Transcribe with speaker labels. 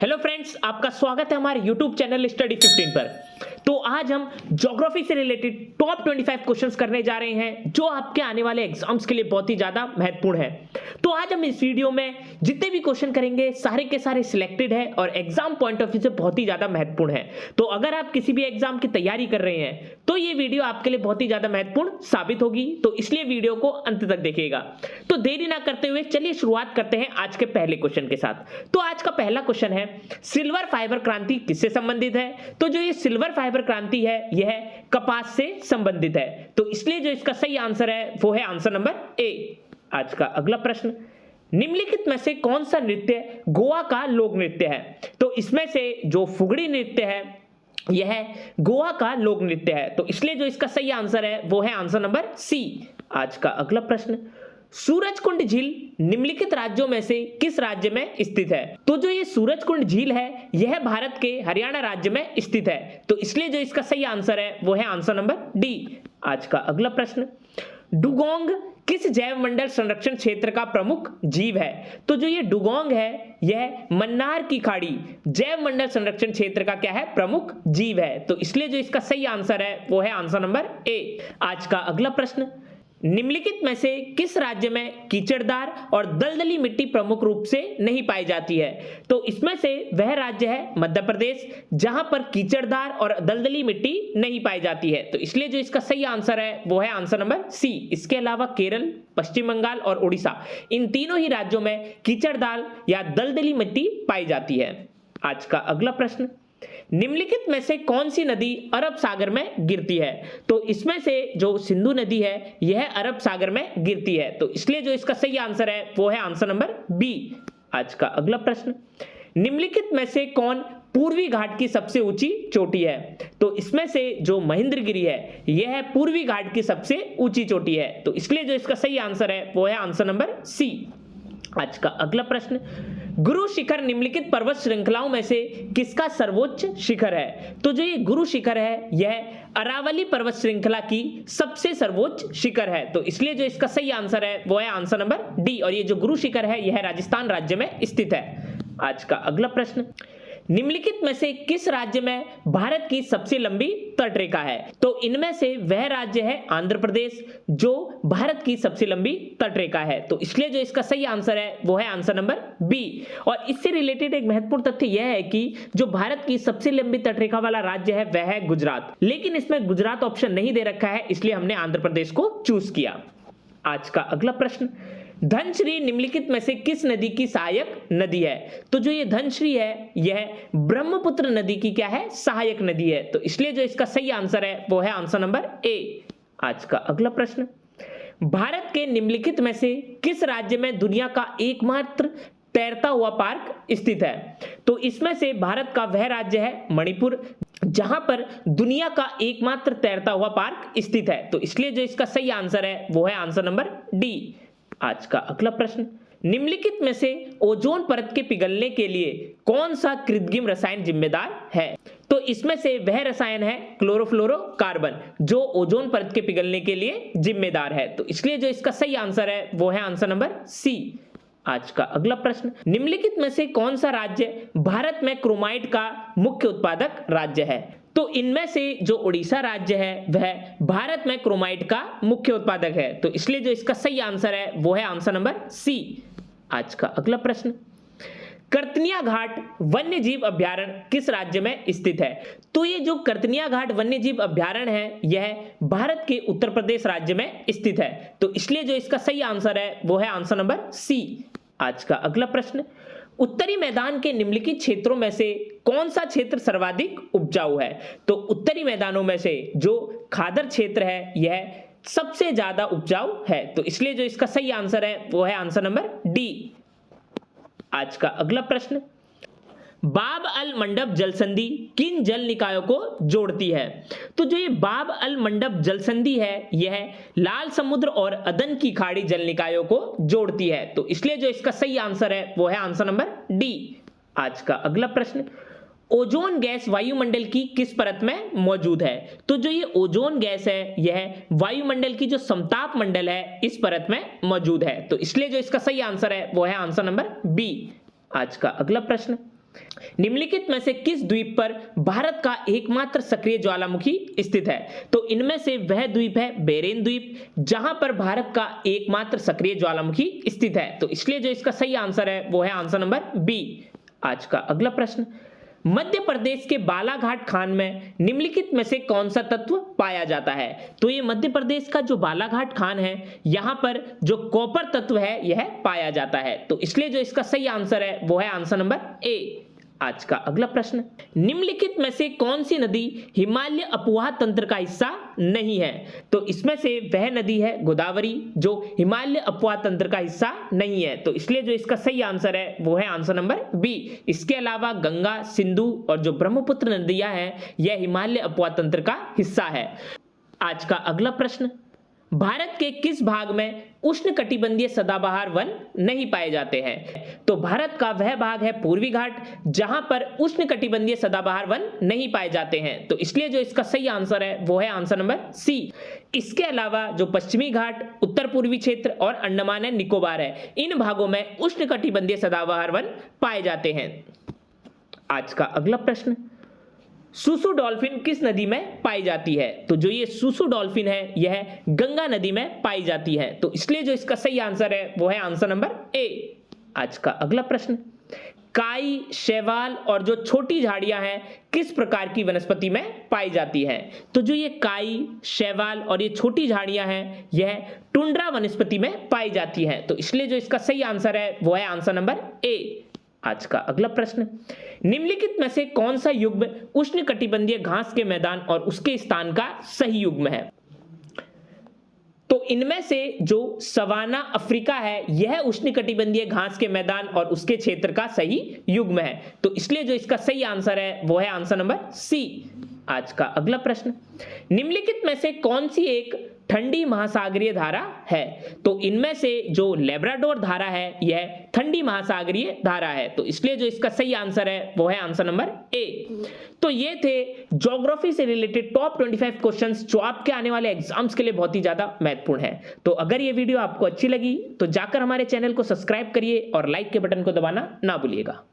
Speaker 1: Hello friends, आपका स्वागत है हमारे YouTube चैनल स्टडी 15 पर। तो आज हम ज्योग्राफी से रिलेटेड टॉप 25 क्वेश्चंस करने जा रहे हैं जो आपके आने वाले एग्जाम्स के लिए बहुत ही ज्यादा महत्वपूर्ण है। तो आज हम इस वीडियो में जितने भी क्वेश्चन करेंगे सारे के सारे सिलेक्टेड है और एग्जाम पॉइंट ऑफ व्यू से बहुत ही ज्यादा महत्वपूर्ण है। तो अगर आप किसी भी एग्जाम की तैयारी कर रहे हैं तो ये वीडियो आपके लिए बहुत ही ज्यादा महत्वपूर्ण साबित होगी, तो इसलिए वीडियो को अंत तक देखिएगा। तो देरी ना करते हुए चलिए शुरुआत करते हैं आज के पहले क्वेश्चन के साथ। तो आज का पहला क्वेश्चन है, सिल्वर फाइबर क्रांति किससे संबंधित है? तो जो ये सिल्वर फाइबर क्रांति है यह कपास से संबंधित है, तो इसलिए जो इसका सही आंसर है वो है आंसर नंबर ए। आज का अगला प्रश्न, निम्नलिखित में से कौन सा नृत्य गोवा का लोक नृत्य है? तो इसमें से जो फुगड़ी नृत्य है यह गोवा का लोक नृत्य है, तो इसलिए जो इसका सही आंसर है वो है आंसर नंबर सी। आज का अगला प्रश्न, सूरजकुंड झील निम्नलिखित राज्यों में से किस राज्य में स्थित है? तो जो ये सूरजकुंड झील है यह भारत के हरियाणा राज्य में स्थित है, तो इसलिए जो इसका सही आंसर है वो है आंसर नंबर डी। आज का अगला प्रश्न, डुगोंग किस जैव मंडल संरक्षण क्षेत्र का प्रमुख जीव है? तो जो ये डुगोंग है यह मन्नार की खाड़ी जैव मंडल संरक्षण क्षेत्र का क्या है? प्रमुख जीव है, तो इसलिए जो इसका सही आंसर है वो है आंसर नंबर ए। आज का अगला प्रश्न, निम्नलिखित में से किस राज्य में कीचड़दार और दलदली मिट्टी प्रमुख रूप से नहीं पाई जाती है? तो इसमें से वह राज्य है मध्य प्रदेश जहां पर कीचड़दार और दलदली मिट्टी नहीं पाई जाती है, तो इसलिए जो इसका सही आंसर है वो है आंसर नंबर सी। इसके अलावा केरल, पश्चिम बंगाल और उड़ीसा इन तीनों ही राज्यों में कीचड़दार या दलदली मिट्टी पाई जाती है। आज का अगला प्रश्न, निम्नलिखित में से कौन सी नदी अरब सागर में गिरती है? तो इसमें से जो सिंधु नदी है यह अरब सागर में गिरती है, तो इसलिए जो इसका सही आंसर है वो है आंसर नंबर बी। आज का अगला प्रश्न, निम्नलिखित में से कौन पूर्वी घाट की सबसे ऊंची चोटी है? तो इसमें से जो महेंद्रगिरी है यह पूर्वी घाट की सबसे ऊंची चोटी है, तो इसलिए जो इसका सही आंसर है वो है आंसर नंबर सी। आज का अगला प्रश्न, गुरु शिखर निम्नलिखित पर्वत श्रृंखलाओं में से किसका सर्वोच्च शिखर है? तो जो ये गुरु शिखर है यह अरावली पर्वत श्रृंखला की सबसे सर्वोच्च शिखर है, तो इसलिए जो इसका सही आंसर है वो है आंसर नंबर डी, और ये जो गुरु शिखर है यह राजस्थान राज्य में स्थित है। आज का अगला प्रश्न, निम्नलिखित में से किस राज्य में भारत की सबसे लंबी तटरेखा है? तो इनमें से वह राज्य है आंध्र प्रदेश जो भारत की सबसे लंबी तटरेखा है, तो इसलिए जो इसका सही आंसर है वो है आंसर नंबर बी। और इससे रिलेटेड एक महत्वपूर्ण तथ्य यह है कि जो भारत की सबसे लंबी तटरेखा वाला राज्य है वह है गुजरात, लेकिन इसमें गुजरात ऑप्शन नहीं दे रखा है, इसलिए हमने आंध्र प्रदेश को चूज किया। आज का अगला प्रश्न, धनश्री निम्नलिखित में से किस नदी की सहायक नदी है? तो जो ये धनश्री है यह ब्रह्मपुत्र नदी की क्या है? सहायक नदी है, तो इसलिए जो इसका सही आंसर है वो है आंसर नंबर ए। आज का अगला प्रश्न, भारत के निम्नलिखित में से किस राज्य में दुनिया का एकमात्र तैरता हुआ पार्क स्थित है? तो इसमें से भारत का वह राज्य है मणिपुर जहां पर दुनिया का एकमात्र तैरता हुआ पार्क स्थित है, तो इसलिए जो इसका सही आंसर है वो है आंसर नंबर डी। आज का अगला प्रश्न, निम्नलिखित में से ओजोन परत के पिघलने के लिए कौन सा कृत्रिम रसायन जिम्मेदार है? तो इसमें से वह रसायन है क्लोरोफ्लोरोकार्बन जो ओजोन परत के पिघलने के लिए जिम्मेदार है, तो इसलिए जो इसका सही आंसर है वो है आंसर नंबर सी। आज का अगला प्रश्न, निम्नलिखित में से कौन सा राज्य भारत में क्रोमाइट का मुख्य उत्पादक राज्य है? तो इनमें से जो उड़ीसा राज्य है वह भारत में क्रोमाइट का मुख्य उत्पादक है, तो इसलिए जो इसका सही आंसर है वो है आंसर नंबर सी। आज का अगला प्रश्न, कर्तनिया घाट वन्य जीव अभ्यारण्य किस राज्य में स्थित है? तो ये जो कर्तनिया घाट वन्य जीव अभ्यारण्य है यह भारत के उत्तर प्रदेश राज्य में स्थित है, तो इसलिए जो इसका सही आंसर है वो है आंसर नंबर सी। आज का अगला प्रश्न, उत्तरी मैदान के निम्नलिखित क्षेत्रों में से कौन सा क्षेत्र सर्वाधिक उपजाऊ है? तो उत्तरी मैदानों में से जो खादर क्षेत्र है यह सबसे ज्यादा उपजाऊ है, तो इसलिए जो इसका सही आंसर है वो है आंसर नंबर डी। आज का अगला प्रश्न, बाब अल मंडप जल संधि किन जल निकायों को जोड़ती है? तो जो ये बाब अल मंडप जल संधि है यह लाल समुद्र और अदन की खाड़ी जल निकायों को जोड़ती है, तो इसलिए जो इसका सही आंसर है वो है आंसर नंबर डी। आज का अगला प्रश्न, ओजोन गैस वायुमंडल की किस परत में मौजूद है? तो जो ये ओजोन गैस है यह वायुमंडल की जो समताप मंडल है इस परत में मौजूद है, तो इसलिए जो इसका सही आंसर है वो है आंसर नंबर बी। आज का अगला प्रश्न, निम्नलिखित में से किस द्वीप पर भारत का एकमात्र सक्रिय ज्वालामुखी स्थित है? तो इनमें से वह द्वीप है बेरेन द्वीप, जहां पर भारत का एकमात्र सक्रिय ज्वालामुखी स्थित है। तो इसलिए जो इसका सही आंसर है वो है आंसर नंबर बी। आज का अगला प्रश्न, मध्य प्रदेश के बालाघाट खान में निम्नलिखित में से कौन सा तत्व पाया जाता है? तो ये मध्य प्रदेश का जो बालाघाट खान है, यहां पर जो कॉपर तत्व है यह पाया जाता है। तो इसलिए जो इसका सही आंसर है वो है आंसर नंबर ए। आज का अगला प्रश्न, निम्नलिखित में से कौन सी नदी हिमालय अपवाह तंत्र का हिस्सा नहीं है? तो इसमें से वह नदी है गोदावरी, जो हिमालय अपवाह तंत्र का हिस्सा नहीं है। तो इसलिए जो इसका सही आंसर है वो है आंसर नंबर बी। इसके अलावा गंगा, सिंधु और जो ब्रह्मपुत्र नदियां हैं यह हिमालय अपवाह तंत्र का हिस्सा है। आज का अगला प्रश्न, भारत के किस भाग में उष्णकटिबंधीय सदाबहार वन नहीं पाए जाते हैं? तो भारत का वह भाग है पूर्वी घाट, जहां पर उष्णकटिबंधीय सदाबहार वन नहीं पाए जाते हैं। तो इसलिए जो इसका सही आंसर है वो है आंसर नंबर सी। इसके अलावा जो पश्चिमी घाट, उत्तर पूर्वी क्षेत्र और अंडमान एंड निकोबार है, इन भागों में उष्णकटिबंधीय सदाबहार वन पाए जाते हैं। आज का अगला प्रश्न, सुसु डॉल्फिन किस नदी में पाई जाती है? तो जो ये सुसु डॉल्फिन है यह गंगा नदी में पाई जाती है। तो इसलिए जो इसका सही आंसर है वो है आंसर नंबर ए। आज का अगला प्रश्न, काई, शैवाल और जो छोटी झाड़ियां हैं किस प्रकार की वनस्पति में पाई जाती हैं? तो जो ये काई, शैवाल और ये छोटी झाड़ियां हैं यह टुंड्रा वनस्पति में पाई जाती हैं। तो इसलिए जो इसका सही आंसर है वो है आंसर नंबर ए। आज का अगला प्रश्न, निम्नलिखित में से कौन सा युग्म उष्णकटिबंधीय घास के मैदान और उसके स्थान का सही युग्म है? तो इनमें से जो सवाना अफ्रीका है यह उष्णकटिबंधीय घास के मैदान और उसके क्षेत्र का सही युग्म है। तो इसलिए जो इसका सही आंसर है वो है आंसर नंबर सी। आज का अगला प्रश्न, निम्नलिखित में से कौन सी एक ठंडी महासागरीय धारा है? तो इनमें से जो लेब्राडोर धारा है यह ठंडी महासागरीय धारा है। तो इसलिए जो इसका सही आंसर है वो है आंसर नंबर ए। तो ये थे ज्योग्राफी से रिलेटेड टॉप 25 क्वेश्चंस जो आपके आने वाले एग्जाम्स के लिए बहुत ही ज्यादा महत्वपूर्ण है। तो अगर ये वीडियो आपको अच्छी लगी तो जाकर हमारे चैनल को सब्सक्राइब करिए और लाइक के बटन को दबाना ना भूलिएगा।